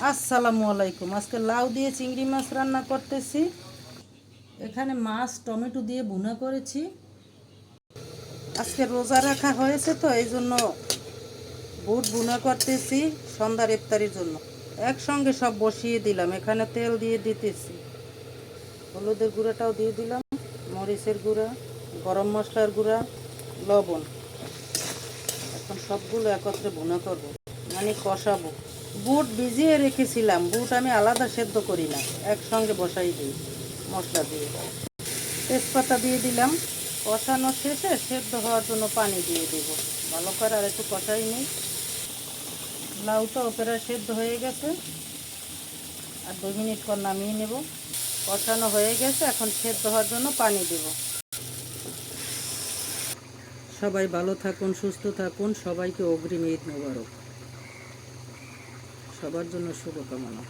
আসসালামু আলাইকুম। আজকে লাউ দিয়ে চিংড়ি মাছ রান্না করতেছি। এখানে মাছ টমেটো দিয়ে ভুনা করেছি। আজকে রোজা রাখা হয়েছে তো এই জন্য বুট ভুনা করতেছি সন্ধ্যার ইফতারির জন্য। একসঙ্গে সব বসিয়ে দিলাম। এখানে তেল দিয়ে দিতেছি, হলুদের গুঁড়াটাও দিয়ে দিলাম, মরিচের গুঁড়া, গরম মশলার গুঁড়া, লবণ। এখন সবগুলো একত্রে ভুনা করব, মানে কষাবো। বুট ভিজিয়ে রেখেছিলাম, বুট আমি আলাদা সেদ্ধ করি না, একসঙ্গে বসাই দিই মশলা দিয়ে। তেজপাতা দিয়ে দিলাম। কষানো শেষে সেদ্ধ হওয়ার জন্য পানি দিয়ে দেব। ভালো করে আর একটু কষাই নিই। লাউটা ওপরে সেদ্ধ হয়ে গেছে, আর 2 মিনিট পর নামিয়ে নেব। কষানো হয়ে গেছে, এখন সেদ্ধ হওয়ার জন্য পানি দেব। সবাই ভালো থাকুন, সুস্থ থাকুন। সবাইকে অগ্রিম ঈদ মোবারক। সবার জন্য শুভকামনা।